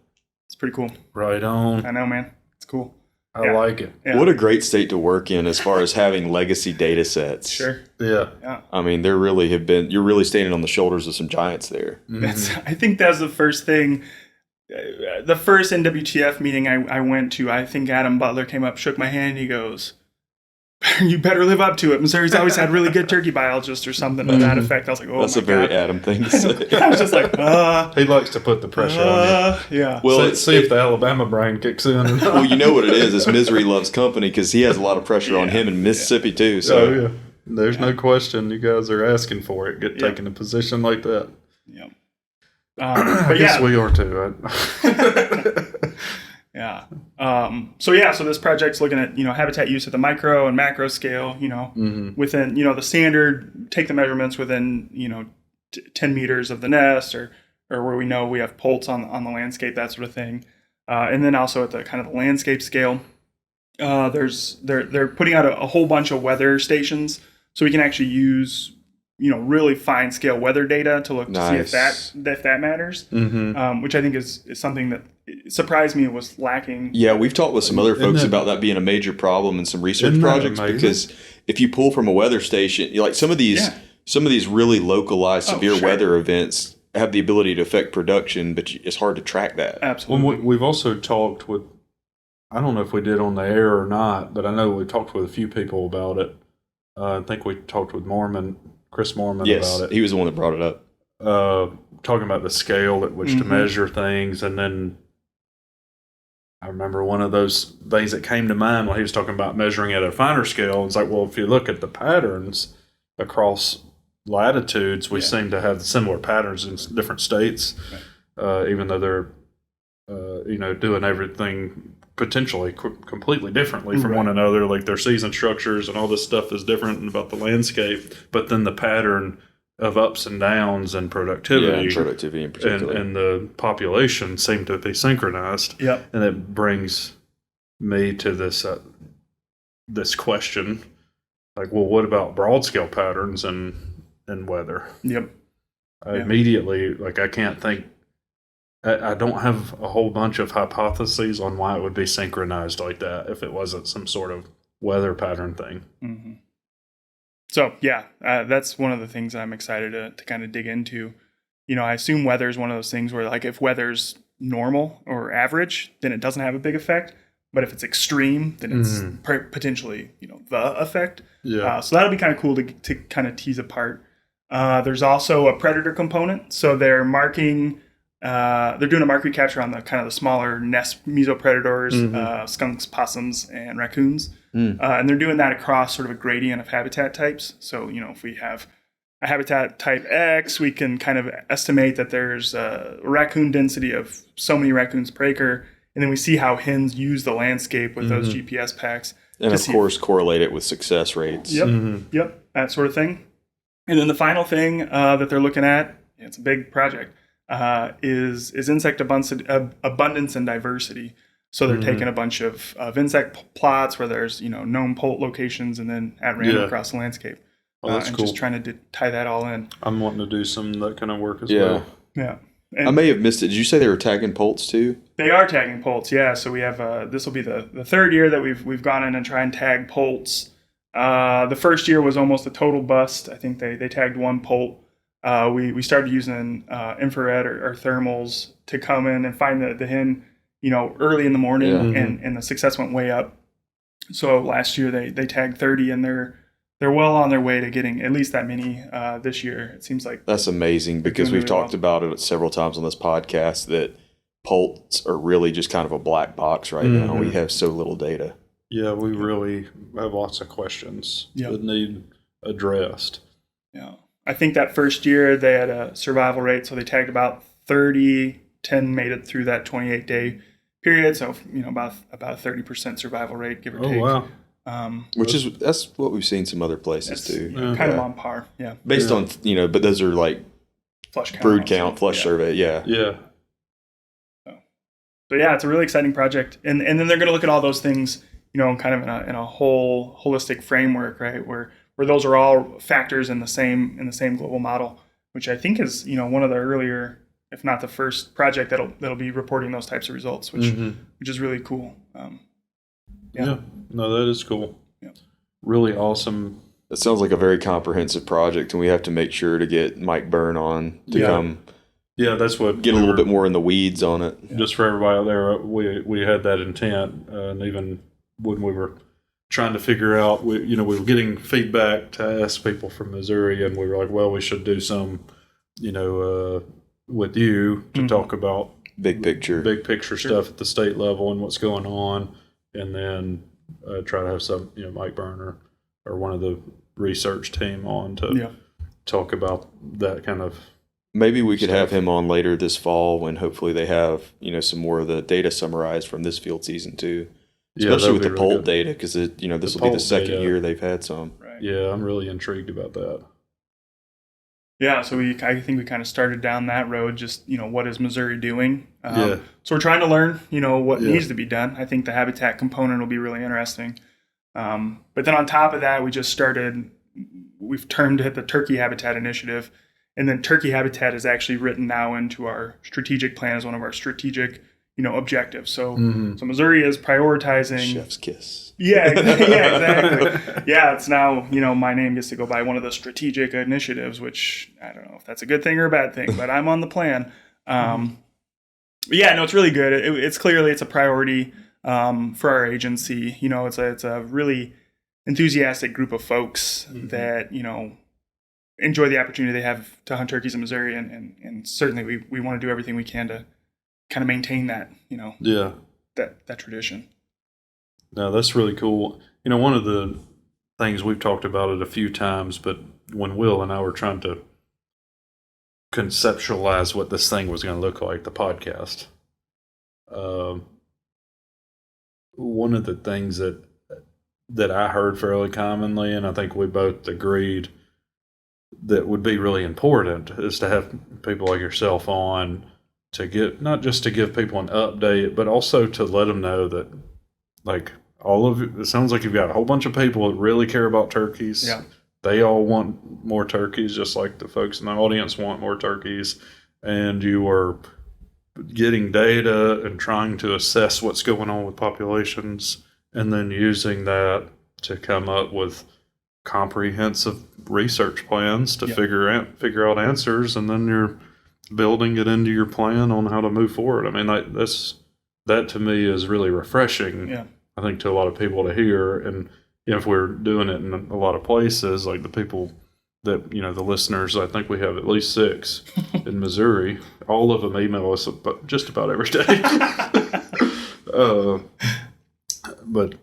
C: It's pretty cool.
A: Right on.
C: I know, man. It's cool.
A: I like it.
C: Yeah.
B: What a great state to work in as far as having legacy data sets.
C: Sure.
A: Yeah.
B: There really have been, you're really standing on the shoulders of some giants there.
C: Mm-hmm. I think that's the first thing. The first NWTF meeting I went to, I think Adam Butler came up, shook my hand, and he goes, "You better live up to it. Missouri's always had really good turkey biologists," or something to that effect. I was like, "Oh,
B: that's a very Adam thing to say."
C: I was just like,
A: he likes to put the pressure on you.
C: Yeah.
A: Well, see if the Alabama brain kicks in.
B: Well, you know what it is. It's misery loves company because he has a lot of pressure on him in Mississippi too. So
A: there's no question you guys are asking for it. Taking a position like that.
C: Yeah.
A: I guess we are too.
C: Yeah. So this project's looking at, habitat use at the micro and macro scale, within, the standard, take the measurements within, 10 meters of the nest or where we know we have poults on the landscape, that sort of thing. And then also at the kind of the landscape scale, they're putting out a whole bunch of weather stations so we can actually use, really fine scale weather data to look to see if that matters, which I think is something that surprised me was lacking.
B: Yeah, we've talked with some other folks about that being a major problem in some research projects because if you pull from a weather station, like some of these really localized severe weather events have the ability to affect production, but it's hard to track that.
C: Absolutely.
A: Well, we've also talked with, I don't know if we did on the air or not, but I know we talked with a few people about it. I think we talked with Chris Mormon about it.
B: Yes, he was the one that brought it up.
A: Talking about the scale at which to measure things. And then I remember one of those things that came to mind when he was talking about measuring at a finer scale. It's like, well, if you look at the patterns across latitudes, we seem to have similar patterns in different states, even though they're doing everything potentially completely differently from one another. Like their season structures and all this stuff is different about the landscape, but then the pattern of ups and downs and productivity,
B: in particular,
A: and the population seem to be synchronized.
C: Yep.
A: And it brings me to this question, like, well, what about broad scale patterns and weather?
C: Yep.
A: Immediately, like, I can't think. I don't have a whole bunch of hypotheses on why it would be synchronized like that if it wasn't some sort of weather pattern thing.
C: Mm-hmm. So, that's one of the things I'm excited to kind of dig into. I assume weather is one of those things where, like, if weather's normal or average, then it doesn't have a big effect. But if it's extreme, then it's potentially, the effect.
A: Yeah.
C: So that'll be kind of cool to kind of tease apart. There's also a predator component. So they're marking, they're doing a mark recapture on the kind of the smaller nest mesopredators, skunks, possums, and raccoons. And they're doing that across sort of a gradient of habitat types. So, if we have a habitat type X, we can kind of estimate that there's a raccoon density of so many raccoons per acre. And then we see how hens use the landscape with those GPS packs.
B: And of course, correlate it with success rates.
C: Yep, that sort of thing. And then the final thing that they're looking at, it's a big project, is insect abundance and diversity. So they're taking a bunch of insect plots where there's known poult locations and then at random across the landscape.
A: That's
C: and
A: cool.
C: just trying to tie that all in.
A: I'm wanting to do some of that kind of work as well.
C: Yeah. And
B: I may have missed it. Did you say they were tagging poults too?
C: They are tagging poults, yeah. So we have this will be the third year that we've gone in and try and tag poults. The first year was almost a total bust. I think they tagged one poult. We started using infrared or thermals to come in and find the hen, early in the morning, and the success went way up. So last year they tagged 30, and they're well on their way to getting at least that many this year. It seems like
B: that's amazing, because we've talked about it several times on this podcast that poults are really just kind of a black box right now. We have so little data.
A: Yeah, we really have lots of questions that need addressed.
C: Yeah, I think that first year they had a survival rate, so they tagged about 30. 10 made it through that 28-day period, so about a 30% survival rate, give or take.
A: Oh
C: wow.
B: That's what we've seen some other places too.
C: Kind of on par,
B: Based on, but those are like
C: flush count,
B: brood count, flush survey,
A: Yeah.
C: So it's a really exciting project, and then they're going to look at all those things, kind of in a whole holistic framework, right? Where those are all factors in the same global model, which I think is one of the earlier, if not the first project that'll be reporting those types of results, which is really cool.
A: No, that is cool.
C: Yeah.
A: Really awesome.
B: It sounds like a very comprehensive project, and we have to make sure to get Mike Byrne on to come.
A: Yeah, that's what
B: get a little bit more in the weeds on it.
A: Just for everybody out there, we had that intent, and even when we were trying to figure out, we were getting feedback to ask people from Missouri, and we were like, well, we should do some, with you to talk about
B: big picture
A: stuff at the state level and what's going on, and then try to have some, Mike Byrne or one of the research team on to talk about that kind of.
B: Maybe we could have him on later this fall when hopefully they have, some more of the data summarized from this field season too. Especially with the really poult data, because this will be the second year they've had some.
C: Right.
A: Yeah, I'm really intrigued about that.
C: Yeah, so I think we kind of started down that road, just, what is Missouri doing? So we're trying to learn, what needs to be done. I think the habitat component will be really interesting. But then on top of that, we've termed it the Turkey Habitat Initiative. And then Turkey Habitat is actually written now into our strategic plan as one of our strategic, objectives. So, so Missouri is prioritizing.
B: Chef's kiss.
C: Yeah, exactly. Yeah, it's now, my name gets to go by one of the strategic initiatives, which I don't know if that's a good thing or a bad thing, but I'm on the plan. It's really good. It's clearly a priority for our agency. It's a really enthusiastic group of folks that, enjoy the opportunity they have to hunt turkeys in Missouri, and certainly we want to do everything we can to kind of maintain that, that tradition.
A: No, that's really cool. One of the things we've talked about it a few times, but when Will and I were trying to conceptualize what this thing was going to look like, the podcast, one of the things that I heard fairly commonly, and I think we both agreed that would be really important, is to have people like yourself on to get, not just to give people an update, but also to let them know that, like, all of it sounds like you've got a whole bunch of people that really care about turkeys.
C: Yeah.
A: They all want more turkeys, just like the folks in the audience want more turkeys. And you are getting data and trying to assess what's going on with populations, and then using that to come up with comprehensive research plans to figure out answers, and then you're building it into your plan on how to move forward. I mean, that to me is really refreshing.
C: Yeah.
A: I think to a lot of people to hear, and if we're doing it in a lot of places, like the people that, the listeners, I think we have at least 6 in Missouri. All of them email us just about every day. But,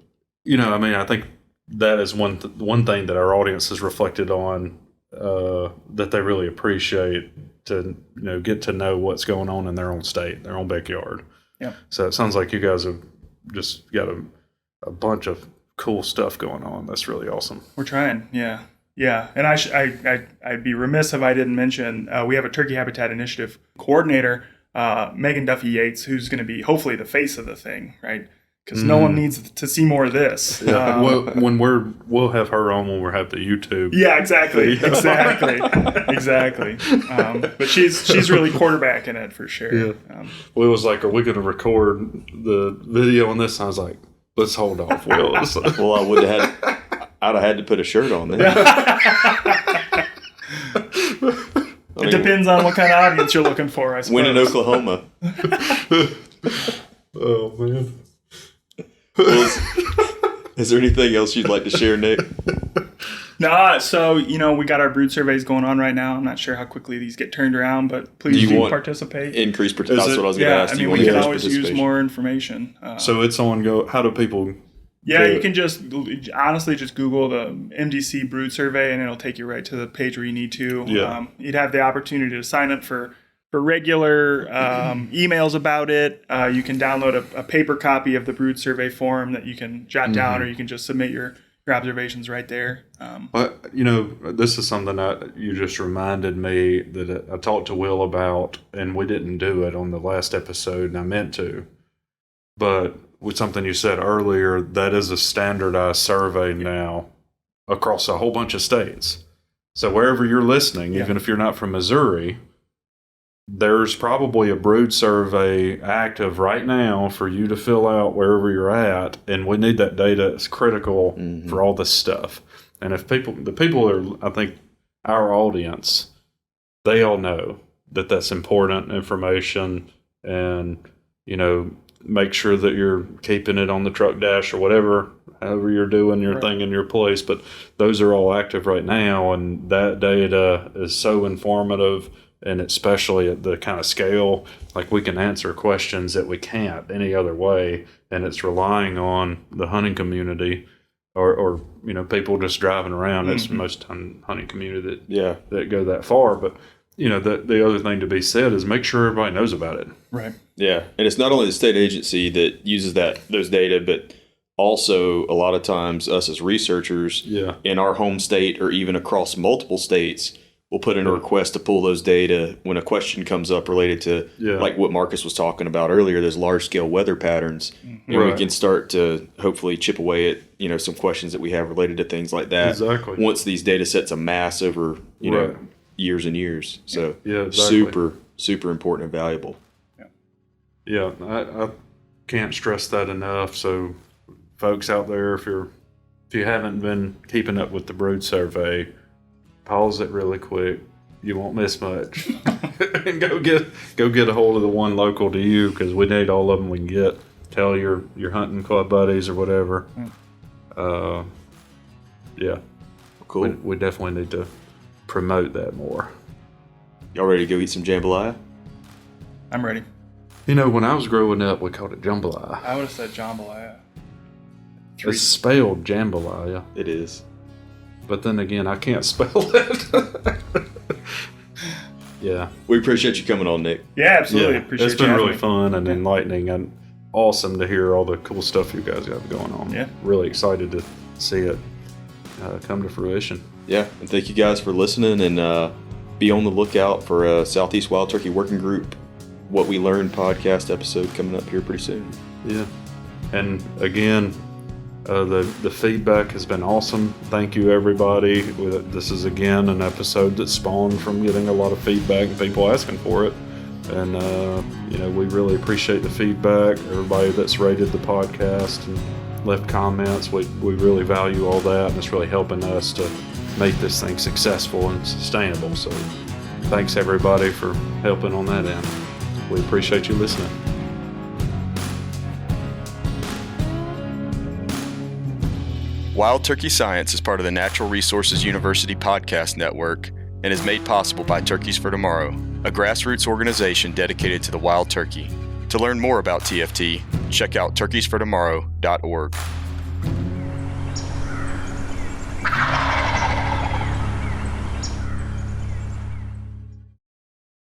A: I mean, I think that is one thing that our audience has reflected on, that they really appreciate, to, get to know what's going on in their own state, their own backyard.
C: Yeah.
A: So it sounds like you guys have just got a bunch of cool stuff going on. That's really awesome.
C: We're trying. Yeah. Yeah. And I'd be remiss if I didn't mention, we have a Turkey Habitat Initiative coordinator, Megan Duffy Yates, who's going to be hopefully the face of the thing, right? Because no one needs to see more of this.
A: Yeah. We'll have her on when we have the YouTube.
C: Yeah, exactly. But she's really quarterbacking it for sure.
A: Yeah. Will was like, "Are we going to record the video on this?" And I was like, "Let's hold off, Will."
B: Well, I'd have had to put a shirt on then.
C: It depends on what kind of audience you're looking for, I suppose.
B: When in Oklahoma.
A: Oh, man.
B: Well, is there anything else you'd like to share, Nick?
C: No, so, we got our brood surveys going on right now. I'm not sure how quickly these get turned around, but please do participate.
B: Increase participation. That's what I was going to ask.
C: We can always use more information.
A: So it's on go. How do people...
C: Yeah, you can just Google the MDC brood survey, and it'll take you right to the page where you need to.
A: Yeah.
C: You'd have the opportunity to sign up for regular emails about it. You can download a paper copy of the brood survey form that you can jot down, or you can just submit your observations right there.
A: This is something that you just reminded me that I talked to Will about, and we didn't do it on the last episode, and I meant to. But with something you said earlier, that is a standardized survey now across a whole bunch of states. So wherever you're listening, even if you're not from Missouri, there's probably a brood survey active right now for you to fill out wherever you're at, and we need that data. It's critical for all this stuff. And if the people are, I think, our audience, they all know that that's important information, and, make sure that you're keeping it on the truck dash or whatever, however you're doing your thing in your place. But those are all active right now, and that data is so informative, and especially at the kind of scale, like we can answer questions that we can't any other way, and it's relying on the hunting community or people just driving around. That's most hunting community that go that far. But the other thing to be said is make sure everybody knows about it.
C: Right.
B: Yeah, and it's not only the state agency that uses those data, but also a lot of times us as researchers in our home state or even across multiple states will put in a request to pull those data when a question comes up related to like what Marcus was talking about earlier, those large scale weather patterns. And we can start to hopefully chip away at some questions that we have related to things like that.
A: Exactly.
B: Once these data sets amass over years and years. So super important and valuable.
A: Yeah, I can't stress that enough. So folks out there, if you haven't been keeping up with the brood survey, pause it really quick. You won't miss much. And go get a hold of the one local to you, because we need all of them we can get. Tell your hunting club buddies or whatever. Cool. We definitely need to promote that more.
B: Y'all ready to go eat some jambalaya?
C: I'm ready.
A: When I was growing up, we called it jambalaya.
C: I would have said jambalaya.
A: It's spelled jambalaya.
B: It is.
A: but then again, I can't spell it. Yeah.
B: We appreciate you coming on, Nick.
C: Yeah, absolutely.
A: Yeah,
C: Appreciate
A: it's been
C: you
A: really
C: having me.
A: fun and enlightening and awesome to hear all the cool stuff you guys got going on.
C: Yeah.
A: Really excited to see it come to fruition.
B: Yeah, and thank you guys for listening, and be on the lookout for a Southeast Wild Turkey Working Group What We Learned podcast episode coming up here pretty soon.
A: Yeah. And again, the feedback has been awesome. Thank you, everybody. This is, again, an episode that spawned from getting a lot of feedback and people asking for it. And, we really appreciate the feedback. Everybody that's rated the podcast and left comments, we really value all that. And it's really helping us to make this thing successful and sustainable. So thanks, everybody, for helping on that end. We appreciate you listening.
B: Wild Turkey Science is part of the Natural Resources University podcast network and is made possible by Turkeys for Tomorrow, a grassroots organization dedicated to the wild turkey. To learn more about TFT, check out turkeysfortomorrow.org.